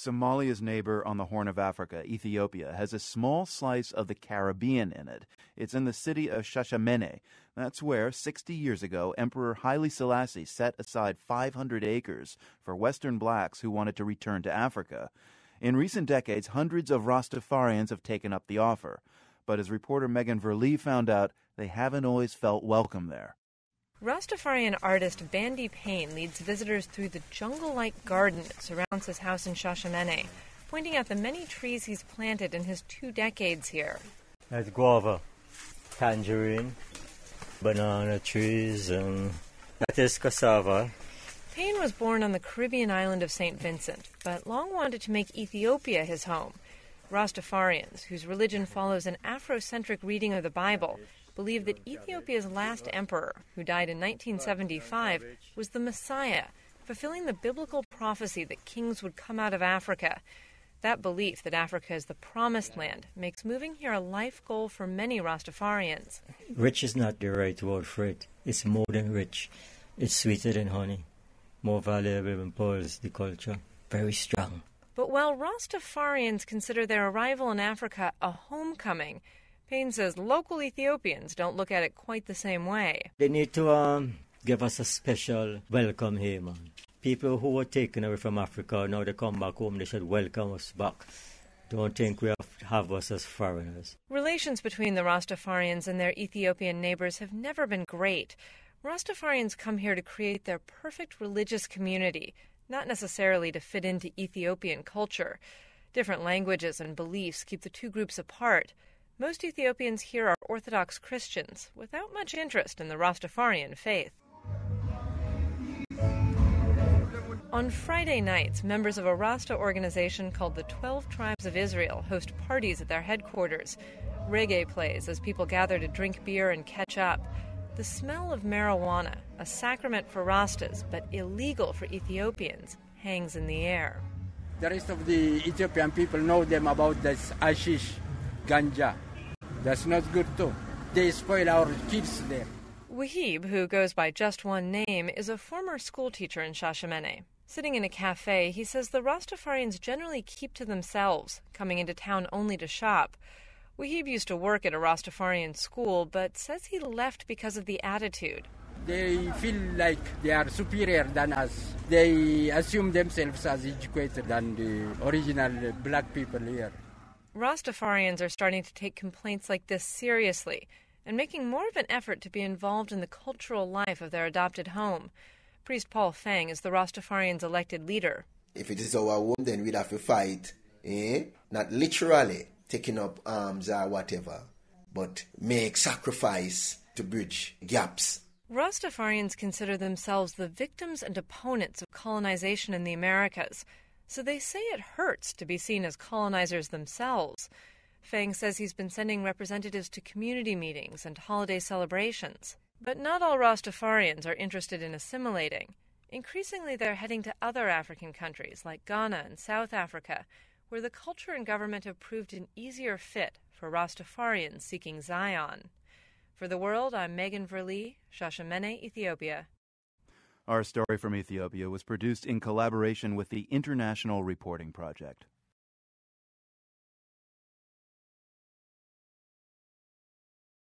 Somalia's neighbor on the Horn of Africa, Ethiopia, has a small slice of the Caribbean in it. It's in the city of Shashamene. That's where, 60 years ago, Emperor Haile Selassie set aside 500 acres for Western blacks who wanted to return to Africa. In recent decades, hundreds of Rastafarians have taken up the offer. But as reporter Verlee found out, they haven't always felt welcome there. Rastafarian artist Bandy Payne leads visitors through the jungle-like garden that surrounds his house in Shashamene, pointing out the many trees he's planted in his 2 decades here. There's guava, tangerine, banana trees, and that is cassava. Payne was born on the Caribbean island of St. Vincent, but long wanted to make Ethiopia his home. Rastafarians, whose religion follows an Afrocentric reading of the Bible, believe that Ethiopia's last emperor, who died in 1975, was the Messiah, fulfilling the biblical prophecy that kings would come out of Africa. That belief that Africa is the promised land makes moving here a life goal for many Rastafarians. Rich is not the right word for it. It's more than rich. It's sweeter than honey. More valuable than pearls, the culture. Very strong. But while Rastafarians consider their arrival in Africa a homecoming, Payne says local Ethiopians don't look at it quite the same way. They need to give us a special welcome here, man. People who were taken away from Africa, now they come back home, they should welcome us back. Don't think we have us as foreigners. Relations between the Rastafarians and their Ethiopian neighbors have never been great. Rastafarians come here to create their perfect religious community, not necessarily to fit into Ethiopian culture. Different languages and beliefs keep the two groups apart. Most Ethiopians here are Orthodox Christians, without much interest in the Rastafarian faith. On Friday nights, members of a Rasta organization called the 12 Tribes of Israel host parties at their headquarters. Reggae plays as people gather to drink beer and catch up. The smell of marijuana, a sacrament for Rastas but illegal for Ethiopians, hangs in the air. The rest of the Ethiopian people know them about this hashish, ganja. That's not good too. They spoil our kids there. Wahib, who goes by just one name, is a former schoolteacher in Shashamene. Sitting in a cafe, he says the Rastafarians generally keep to themselves, coming into town only to shop. Wahib used to work at a Rastafarian school, but says he left because of the attitude. They feel like they are superior than us. They assume themselves as educated than the original black people here. Rastafarians are starting to take complaints like this seriously and making more of an effort to be involved in the cultural life of their adopted home. Priest Paul Fang is the Rastafarians' elected leader. If it is our home, then we'd have to fight, not literally taking up arms or whatever, but make sacrifice to bridge gaps. Rastafarians consider themselves the victims and opponents of colonization in the Americas, so they say it hurts to be seen as colonizers themselves. Fang says he's been sending representatives to community meetings and holiday celebrations. But not all Rastafarians are interested in assimilating. Increasingly, they're heading to other African countries like Ghana and South Africa, where the culture and government have proved an easier fit for Rastafarians seeking Zion. For The World, I'm Verlee, Shashamene, Ethiopia. Our story from Ethiopia was produced in collaboration with the International Reporting Project.